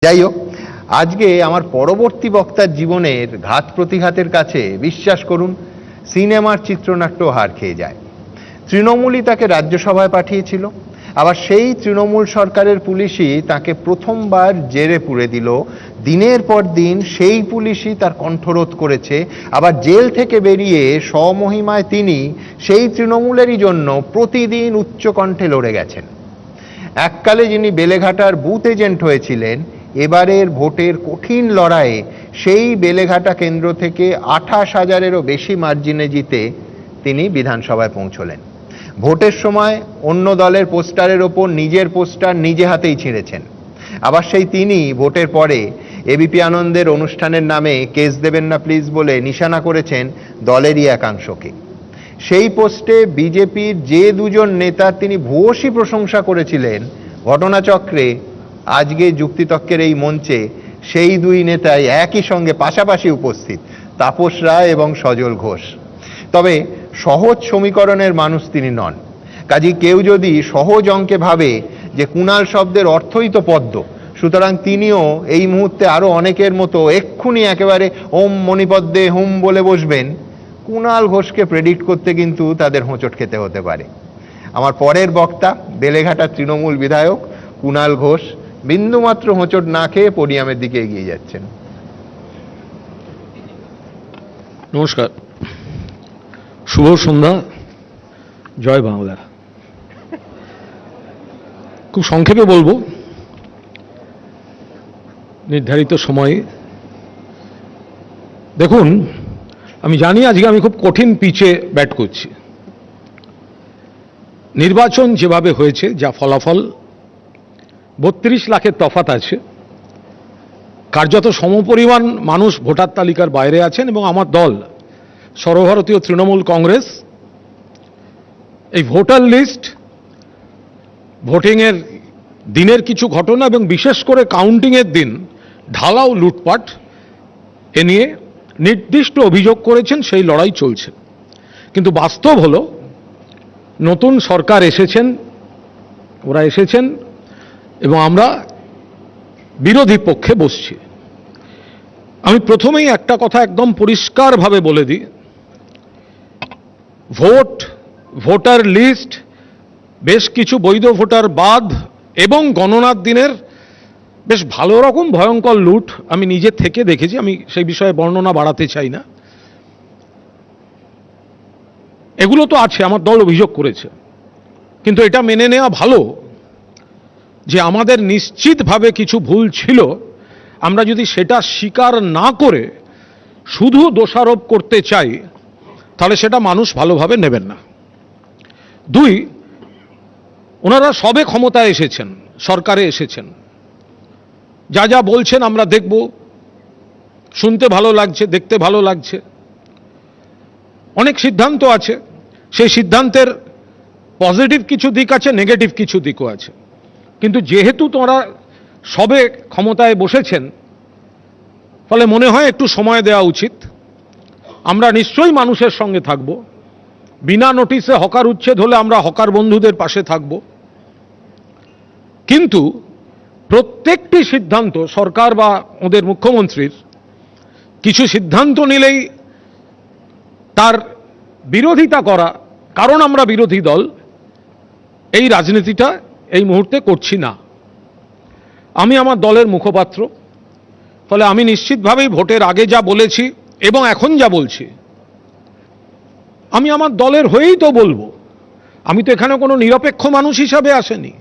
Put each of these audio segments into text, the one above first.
যাই হোক, আজকে আমার পরবর্তী বক্তার জীবনের ঘাত প্রতিঘাতের কাছে বিশ্বাস করুন সিনেমার চিত্রনাট্য হার খেয়ে যায়। তৃণমূলই তাকে রাজ্যসভায় পাঠিয়েছিল, আবার সেই তৃণমূল সরকারের পুলিশই তাকে প্রথমবার জেলে পুরে দিল। দিনের পর দিন সেই পুলিশই তার কণ্ঠরোধ করেছে, আবার জেল থেকে বেরিয়ে স্বমহিমায় তিনি সেই তৃণমূলেরই জন্য প্রতিদিন উচ্চকণ্ঠে লড়ে গেছেন। এককালে যিনি বেলেঘাটার বুথ এজেন্ট হয়েছিলেন, এবারের ভোটের কঠিন লড়াইয়ে সেই বেলেঘাটা কেন্দ্র থেকে 28,000-এরও বেশি মার্জিনে জিতে তিনি বিধানসভায় পৌঁছলেন। ভোটের সময় অন্য দলের পোস্টারের ওপর নিজের পোস্টার নিজে হাতেই ছিঁড়েছেন। আবার সেই তিনি ভোটের পরে এবিপি আনন্দের অনুষ্ঠানের নামে কেস দেবেন না প্লিজ বলে নিশানা করেছেন দলেরই একাংশকে। সেই পোস্টে বিজেপির যে দুজন নেতার তিনি ভূয়সী প্রশংসা করেছিলেন, ঘটনাচক্রে আজকে যুক্তিতক্কের এই মঞ্চে সেই দুই নেতাই একই সঙ্গে পাশাপাশি উপস্থিত, তাপস রায় এবং সজল ঘোষ। তবে সহজ সমীকরণের মানুষ তিনি নন। কাজেই কেউ যদি সহজ অঙ্কে ভাবে যে কুণাল শব্দের অর্থই তো পদ্ম, সুতরাং তিনিও এই মুহূর্তে আরো অনেকের মতো এক্ষুনি একেবারে ওম মণিপদ্মে হুম বলে বসবেন, কুণাল ঘোষকে প্রেডিক্ট করতে কিন্তু তাদের হোঁচট খেতে হতে পারে। আমার পরের বক্তা বেলেঘাটার তৃণমূল বিধায়ক কুণাল ঘোষ বিন্দুমাত্র হোঁচট না খেয়ে পোডিয়ামের দিকে এগিয়ে যাচ্ছেন। নমস্কার, শুভ সন্ধ্যা, জয় বাংলা। খুব সংক্ষেপে বলবো, নির্ধারিত সময়ে। দেখুন, আমি জানি আজকে আমি খুব কঠিন পিচে ব্যাট করছি। নির্বাচন যেভাবে হয়েছে, যা ফলাফল, 32 লাখের তফাৎ আছে, কার্যত সমপরিমাণ মানুষ ভোটার তালিকার বাইরে আছেন এবং আমার দল সর্বভারতীয় তৃণমূল কংগ্রেস এই ভোটার লিস্ট, ভোটিংয়ের দিনের কিছু ঘটনা এবং বিশেষ করে কাউন্টিংয়ের দিন ঢালাও লুটপাট এ নিয়ে নির্দিষ্ট অভিযোগ করেছেন। সেই লড়াই চলছে, কিন্তু বাস্তব হলো নতুন সরকার এসেছেন, ওরা এসেছেন এবং আমরা বিরোধী পক্ষে বসছি। আমি প্রথমেই একটা কথা একদম পরিষ্কারভাবে বলে দিই, ভোটার লিস্ট, বেশ কিছু বৈধ ভোটার বাদ এবং গণনার দিনের বেশ ভালো রকম ভয়ঙ্কর লুট আমি নিজে থেকে দেখেছি। আমি সেই বিষয়ে বর্ণনা বাড়াতে চাই না। এগুলো তো আছে, আমার দল অভিযোগ করেছে, কিন্তু এটা মেনে নেওয়া ভালো যে আমাদের নিশ্চিতভাবে কিছু ভুল ছিল। আমরা যদি সেটা স্বীকার না করে শুধু দোষারোপ করতে চাই, তাহলে সেটা মানুষ ভালোভাবে নেবেন না। দুই, ওনারা সবে ক্ষমতায় এসেছেন, সরকারে এসেছেন, যা যা বলছেন আমরা দেখব, শুনতে ভালো লাগছে, দেখতে ভালো লাগছে। অনেক সিদ্ধান্ত আছে, সেই সিদ্ধান্তের পজিটিভ কিছু দিক আছে, নেগেটিভ কিছু দিকও আছে। কিন্তু যেহেতু তোমরা সবে ক্ষমতায় বসেছেন, ফলে মনে হয় একটু সময় দেওয়া উচিত। আমরা নিশ্চয়ই মানুষের সঙ্গে থাকব, বিনা নোটিশে হকার উচ্ছেদ হলে আমরা হকার বন্ধুদের পাশে থাকব। কিন্তু প্রত্যেকটি সিদ্ধান্ত সরকার বা ওদের মুখ্যমন্ত্রীর কিছু সিদ্ধান্ত নিলেই তার বিরোধিতা করা, কারণ আমরা বিরোধী দল, এই রাজনীতিটা এই মুহূর্তে করছি না। আমি আমার দলের মুখপাত্র, ফলে আমি নিশ্চিতভাবেই ভোটের আগে যা বলেছি এবং এখন যা বলছি, আমি আমার দলের হয়েই তো বলবো। আমি তো এখানে কোনো নিরপেক্ষ মানুষ হিসাবে আসেনি।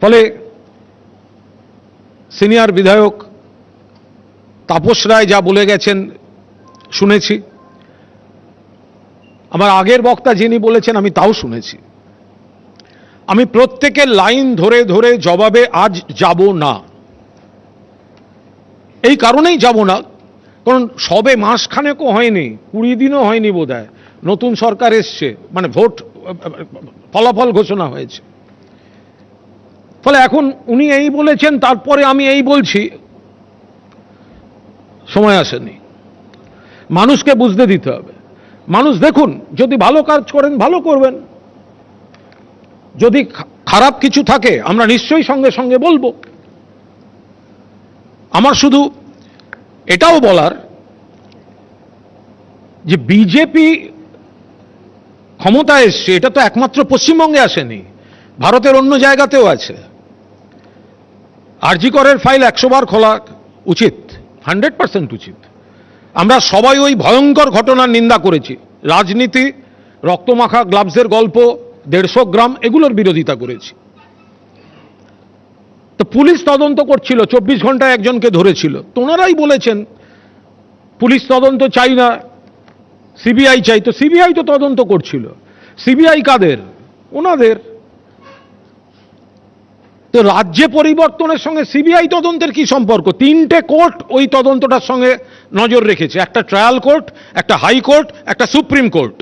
ফলে সিনিয়র বিধায়ক তাপস রায় যা বলে গেছেন শুনেছি, আমার আগের বক্তা যিনি বলেছেন আমি তাও শুনেছি। আমি প্রত্যেকের লাইন ধরে ধরে জবাবে আজ যাব না। এই কারণেই যাব না, কারণ সবে মাসখানেকও হয়নি, 20 দিনও হয়নি বোধহয়, নতুন সরকার এসছে, মানে ভোট ফলাফল ঘোষণা হয়েছে। ফলে এখন উনি এই বলেছেন, তারপরে আমি এই বলছি, সময় আসেনি। মানুষকে বুঝতে দিতে হবে। মানুষ দেখুন, যদি ভালো কাজ করেন ভালো করবেন, যদি খারাপ কিছু থাকে আমরা নিশ্চয়ই সঙ্গে সঙ্গে বলবো। আমার শুধু এটাও বলার যে বিজেপি ক্ষমতায় এসছে, এটা তো একমাত্র পশ্চিমবঙ্গে আসেনি, ভারতের অন্য জায়গাতেও আছে। আরজি করের ফাইল 100 বার খোলা উচিত, 100% উচিত। আমরা সবাই ওই ভয়ঙ্কর ঘটনার নিন্দা করেছি। রাজনীতি, রক্তমাখা গ্লাভসের গল্প, 150 গ্রাম, এগুলোর বিরোধিতা করেছি। তো পুলিশ তদন্ত করছিল, 24 ঘন্টায় একজনকে ধরেছিল। তোনারাই বলেছেন পুলিশ তদন্ত চাই না, সিবিআই চাই। তো সিবিআই তো তদন্ত করছিল। সিবিআই কাদের? ওনাদের। তো রাজ্যে পরিবর্তনের সঙ্গে সিবিআই তদন্তের কি সম্পর্ক? 3টে কোর্ট ওই তদন্তটার সঙ্গে নজর রেখেছে, একটা ট্রায়াল কোর্ট, একটা হাইকোর্ট, একটা সুপ্রিম কোর্ট।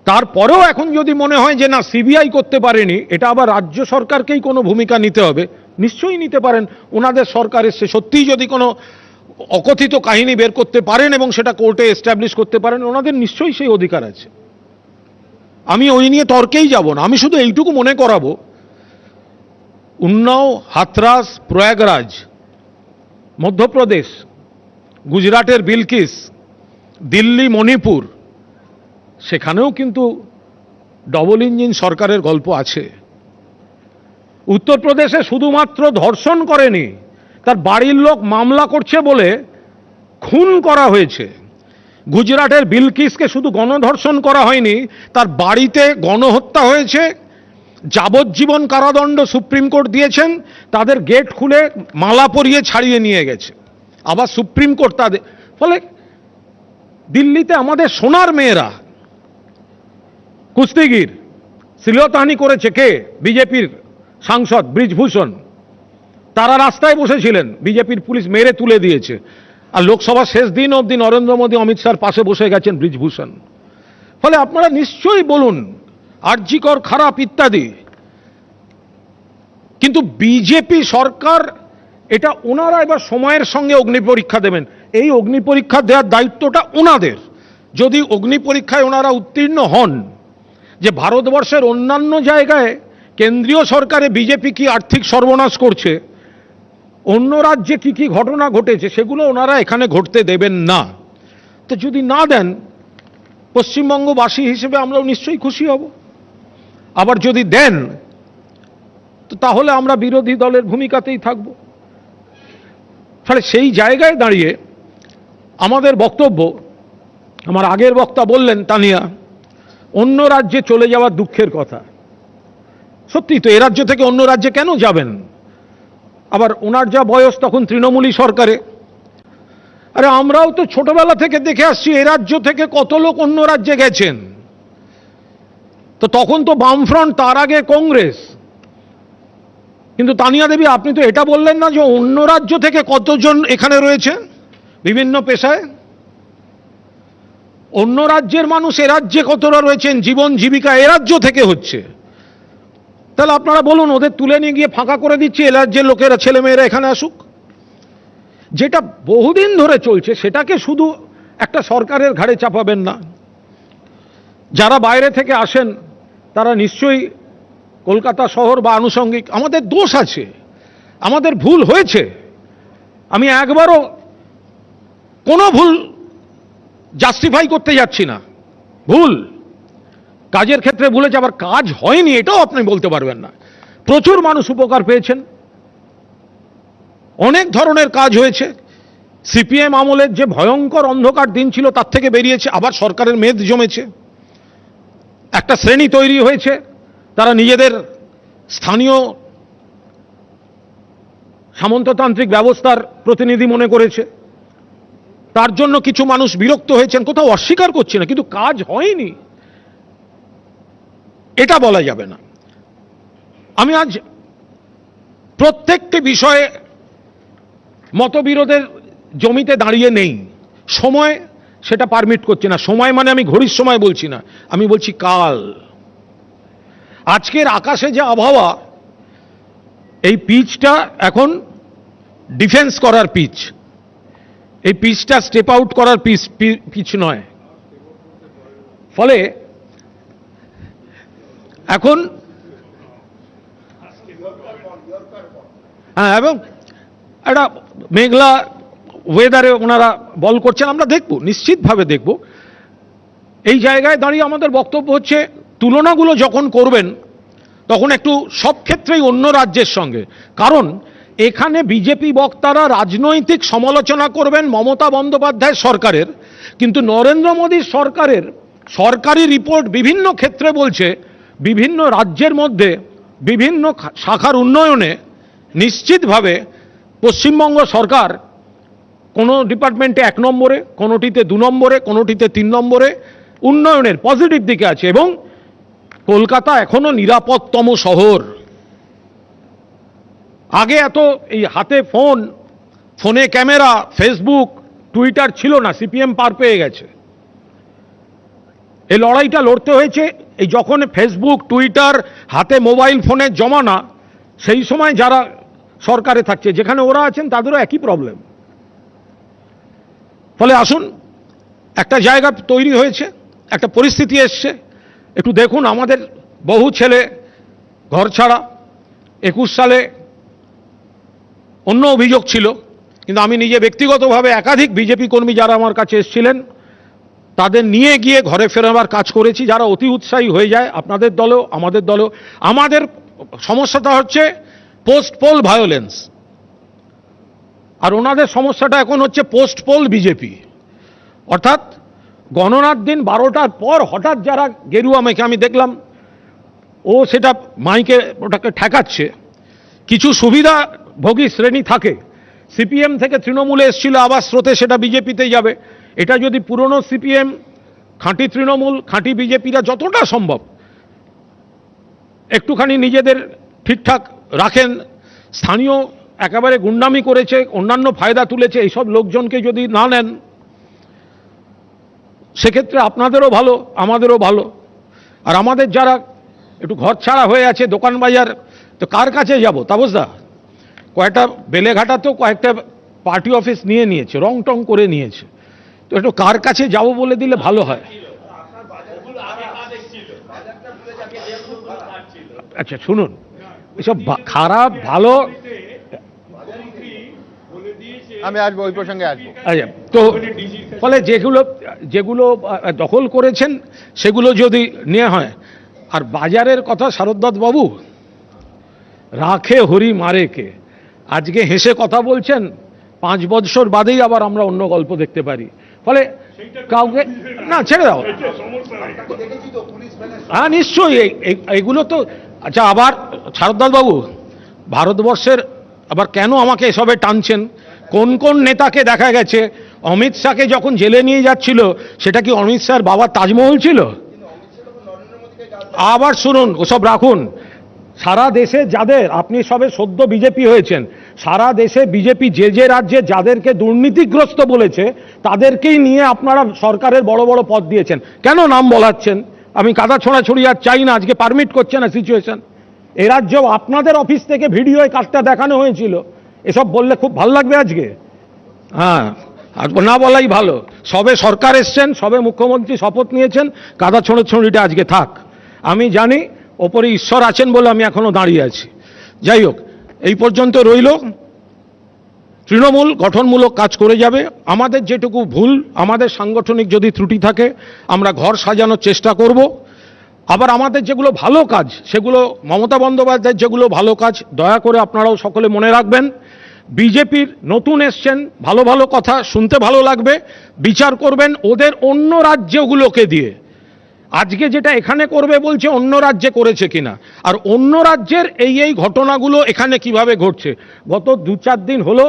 তারপরেও এখন যদি মনে হয় যে না সিবিআই করতে পারেনি, এটা আবার রাজ্য সরকারকেই কোনো ভূমিকা নিতে হবে, নিশ্চয়ই নিতে পারেন। ওনাদের সরকার এসে সত্যিই যদি কোনো অকথিত কাহিনী বের করতে পারেন এবং সেটা কোর্টে এস্টাবলিশ করতে পারেন, ওনাদের নিশ্চয়ই সেই অধিকার আছে। আমি ওই নিয়ে তর্কেই যাব না। আমি শুধু এইটুকু মনে করাবো, উন্নাও, হাথরাস, প্রয়াগরাজ, মধ্যপ্রদেশ, গুজরাটের বিলকিস, দিল্লি, মণিপুর, সেখানেও কিন্তু ডবল ইঞ্জিন সরকারের গল্প আছে। উত্তরপ্রদেশে শুধুমাত্র ধর্ষণ করেনি, তার বাড়ির লোক মামলা করছে বলে খুন করা হয়েছে। গুজরাটের বিলকিসকে শুধু গণধর্ষণ করা হয়নি, তার বাড়িতে গণহত্যা হয়েছে, যাবজ্জীবন কারাদণ্ড সুপ্রিম কোর্ট দিয়েছেন, তাদের গেট খুলে মালা পরিয়ে ছাড়িয়ে নিয়ে গেছে। আবার সুপ্রিম কোর্ট তাদের, ফলে দিল্লিতে আমাদের সোনার মেয়েরা, কুস্তিগির, শ্লীলতাহানি করেছে কে? বিজেপির সাংসদ ব্রিজভূষণ। তারা রাস্তায় বসেছিলেন, বিজেপির পুলিশ মেরে তুলে দিয়েছে। আর লোকসভা শেষ দিন অবধি নরেন্দ্র মোদী, অমিত শাহর পাশে বসে গেছেন ব্রিজভূষণ। ফলে আপনারা নিশ্চয়ই বলুন আরজি কর খারাপ ইত্যাদি, কিন্তু বিজেপি সরকার, এটা ওনারা এবার সময়ের সঙ্গে অগ্নি পরীক্ষা দেবেন। এই অগ্নি পরীক্ষা দেওয়ার দায়িত্বটা ওনাদের। যদি অগ্নি পরীক্ষায় ওনারা উত্তীর্ণ হন যে ভারতবর্ষের অন্যান্য জায়গায় কেন্দ্রীয় সরকারে বিজেপি কি আর্থিক সর্বনাশ করছে, অন্য রাজ্যে কি কি ঘটনা ঘটেছে, সেগুলো ওনারা এখানে ঘটতে দেবেন না। তো যদি না দেন, পশ্চিমবঙ্গবাসী হিসেবে আমরাও নিশ্চয়ই খুশি হব। আবার যদি দেন, তো তাহলে আমরা বিরোধী দলের ভূমিকাতেই থাকব। ফলে সেই জায়গায় দাঁড়িয়ে আমাদের বক্তব্য, আমার আগের বক্তা বললেন তানিয়া, অন্য রাজ্যে চলে যাওয়ার দুঃখের কথা। সত্যি তো, এ রাজ্য থেকে অন্য রাজ্যে কেন যাবেন? আবার ওনার যা বয়স, তখন তৃণমূলী সরকারে। আরে আমরাও তো ছোটবেলা থেকে দেখে আসছি এ রাজ্য থেকে কত লোক অন্য রাজ্যে গেছেন। তো তখন তো বামফ্রন্ট, তার আগে কংগ্রেস। কিন্তু তানিয়া দেবী, আপনি তো এটা বললেন না যে অন্য রাজ্য থেকে কতজন এখানে রয়েছে বিভিন্ন পেশায়। অন্য রাজ্যের মানুষ এ রাজ্যে কতটা রয়েছেন, জীবন জীবিকা এ রাজ্য থেকে হচ্ছে। তাহলে আপনারা বলুন, ওদের তুলে নিয়ে গিয়ে ফাঁকা করে দিচ্ছি, এ রাজ্যের লোকেরা, ছেলেমেয়েরা এখানে আসুক। যেটা বহুদিন ধরে চলছে, সেটাকে শুধু একটা সরকারের ঘাড়ে চাপাবেন না। যারা বাইরে থেকে আসেন তারা নিশ্চয়ই কলকাতা শহর বা আনুষঙ্গিক, আমাদের দোষ আছে, আমাদের ভুল হয়েছে। আমি একবারও কোনো ভুল জাস্টিফাই করতে যাচ্ছি না। ভুল কাজের ক্ষেত্রে ভুলেছে, আবার কাজ হয়নি এটাও আপনি বলতে পারবেন না। প্রচুর মানুষ উপকার পেয়েছেন, অনেক ধরনের কাজ হয়েছে। সিপিএম আমলের যে ভয়ঙ্কর অন্ধকার দিন ছিল, তার থেকে বেরিয়েছে, আবার সরকারের মেদ জমেছে, একটা শ্রেণী তৈরি হয়েছে, তারা নিজেদের স্থানীয় সামন্ততান্ত্রিক ব্যবস্থার প্রতিনিধি মনে করেছে। তার জন্য কিছু মানুষ বিরক্ত হয়েছেন, কোথাও অস্বীকার করছি না, কিন্তু কাজ হয়নি এটা বলা যাবে না। আমি আজ প্রত্যেকটি বিষয়ে মতবিরোধের জমিতে দাঁড়িয়ে নেই, সময় সেটা পারমিট করছে না। সময় মানে আমি ঘড়ির সময় বলছি না, আমি বলছি কাল। আজকের আকাশে যে আবহাওয়া, এই পিচটা এখন ডিফেন্স করার পিচ, এই পিচটা স্টেপ আউট করার পিচ নয়। ফলে এখন এবং একটা মেঘলা ওয়েদারে ওনারা বল করছেন, আমরা দেখব, নিশ্চিতভাবে দেখব। এই জায়গায় দাঁড়িয়ে আমাদের বক্তব্য হচ্ছে, তুলনাগুলো যখন করবেন তখন একটু সব ক্ষেত্রেই অন্য রাজ্যের সঙ্গে, কারণ এখানে বিজেপি বক্তারা রাজনৈতিক সমালোচনা করবেন মমতা বন্দ্যোপাধ্যায় সরকারের, কিন্তু নরেন্দ্র মোদীর সরকারের সরকারি রিপোর্ট বিভিন্ন ক্ষেত্রে বলছে বিভিন্ন রাজ্যের মধ্যে বিভিন্ন শাখার উন্নয়নে নিশ্চিতভাবে পশ্চিমবঙ্গ সরকার কোনো ডিপার্টমেন্টে 1 নম্বরে, কোনোটিতে 2 নম্বরে, কোনোটিতে 3 নম্বরে উন্নয়নের পজিটিভ দিকে আছে। এবং কলকাতা এখনো নিরাপদতম শহর। আগে এত এই হাতে ফোন, ফোনে ক্যামেরা, ফেসবুক, টুইটার ছিল না, সিপিএম পার পেয়ে গেছে। এই লড়াইটা লড়তে হয়েছে এই যখন ফেসবুক, টুইটার, হাতে মোবাইল ফোনের জমানা, সেই সময় যারা সরকারে থাকছে, যেখানে ওরা আছেন তাদেরও একই প্রবলেম। ফলে আসুন, একটা জায়গা তৈরি হয়েছে, একটা পরিস্থিতি এসছে, একটু দেখুন। আমাদের বহু ছেলে ঘর ছাড়া, 21 সালে অন্য অভিযোগ ছিল, কিন্তু আমি নিজে ব্যক্তিগতভাবে একাধিক বিজেপি কর্মী যারা আমার কাছে এসেছিলেন তাদের নিয়ে গিয়ে ঘরে ফেরাবার কাজ করেছি, যারা অতি উৎসাহী হয়ে যায়, আপনাদের দলেও আমাদের দলেও। আমাদের সমস্যাটা হচ্ছে পোস্ট পোল ভায়োলেন্স, আর ওনাদের সমস্যাটা এখন হচ্ছে পোস্ট পোল বিজেপি। অর্থাৎ গণনার দিন 12টার পর হঠাৎ যারা গেরুয়া মেখে, আমি দেখলাম ও সেটা মাইকে ওটাকে ঠেকাচ্ছে। কিছু সুবিধাভোগী শ্রেণী থাকে, সিপিএম থেকে তৃণমূলে এসেছিল, আবার স্রোতে সেটা বিজেপিতে যাবে। এটা যদি পুরনো সিপিএম, খাঁটি তৃণমূল, খাঁটি বিজেপিরা যতটা সম্ভব একটুখানি নিজেদের ঠিকঠাক রাখেন, স্থানীয় একেবারে গুন্ডামি করেছে, অন্যান্য ফায়দা তুলেছে, এইসব লোকজনকে যদি না নেন, সেক্ষেত্রে আপনাদেরও ভালো, আমাদেরও ভালো। আর আমাদের যারা একটু ঘর ছাড়া হয়ে আছে, দোকান বাজার, তো কার কাছে যাব? তাপসদা, কয়েকটা বেলেঘাটাতেও কয়েকটা পার্টি অফিস নিয়ে নিয়েছে, রং টং করে নিয়েছে, তো একটু কার কাছে যাব বলে দিলে ভালো হয়। আচ্ছা শুনুন, এসব খারাপ ভালো আমি আসবো, ওই প্রসঙ্গে আসবো। আচ্ছা, তো ফলে যেগুলো যেগুলো দখল করেছেন সেগুলো যদি নেওয়া হয়। আর বাজারের কথা, শারদদাস বাবু, রাখে হরি মারে কে, আজকে হেসে কথা বলছেন, 5 বছর বাদেই আবার আমরা অন্য গল্প দেখতে পারি। ফলে কাউকে না ছেড়ে দাও, হ্যাঁ নিশ্চয়ই এইগুলো তো। আচ্ছা, আবার শারদদাস বাবু, ভারতবর্ষের আবার কেন আমাকে এসবে টানছেন? কোন কোন নেতাকে দেখা গেছে অমিত শাহকে যখন জেলে নিয়ে যাচ্ছিল, সেটা কি অমিত শাহর বাবার তাজমহল ছিল? আবার শুনুন, ওসব রাখুন। সারা দেশে যাদের, আপনি সবে সদ্য বিজেপি হয়েছেন, সারা দেশে বিজেপি যে যে রাজ্যে যাদেরকে দুর্নীতিগ্রস্ত বলেছে তাদেরকেই নিয়ে আপনারা সরকারের বড় বড় পদ দিয়েছেন। কেন নাম বলাচ্ছেন? আমি কাদা ছোঁড়াছুড়ি আর চাই না, আজকে পারমিট করছে না সিচুয়েশন। এ রাজ্যেও আপনাদের অফিস থেকে ভিডিওয় কাজটা দেখানো হয়েছিল। এসব বললে খুব ভালো লাগবে আজকে? হ্যাঁ, না বলাই ভালো। সবে সরকার এসছেন, সবে মুখ্যমন্ত্রী শপথ নিয়েছেন, কাদা ছোঁড়াছুড়িটা আজকে থাক। আমি জানি ওপরে ঈশ্বর আছেন বলে আমি এখনো দাঁড়িয়ে আছি। যাই হোক, এই পর্যন্ত রইল। তৃণমূল গঠনমূলক কাজ করে যাবে। আমাদের যেটুকু ভুল, আমাদের সাংগঠনিক যদি ত্রুটি থাকে, আমরা ঘর সাজানোর চেষ্টা করব। আবার আমাদের যেগুলো ভালো কাজ, সেগুলো মমতা বন্দ্যোপাধ্যায়ের যেগুলো ভালো কাজ, দয়া করে আপনারাও সকলে মনে রাখবেন। বিজেপির নতুন এসছেন, ভালো ভালো কথা শুনতে ভালো লাগবে, বিচার করবেন ওদের অন্য রাজ্যগুলোকে দিয়ে। আজকে যেটা এখানে করবে বলছে, অন্য রাজ্যে করেছে কিনা, আর অন্য রাজ্যের এই ঘটনাগুলো এখানে কিভাবে ঘটছে। গত 2-4 দিন হলো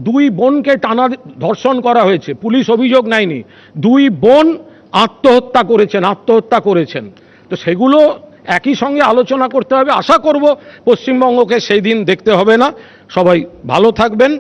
2 বোনকে টানা ধর্ষণ করা হয়েছে, পুলিশ অভিযোগ নেয়নি। 2 বোন আত্মহত্যা করেছেন। তো সেগুলো একই সঙ্গে আলোচনা করতে হবে। আশা করব পশ্চিমবঙ্গকে সেই দিন দেখতে হবে না। সবাই ভালো থাকবেন।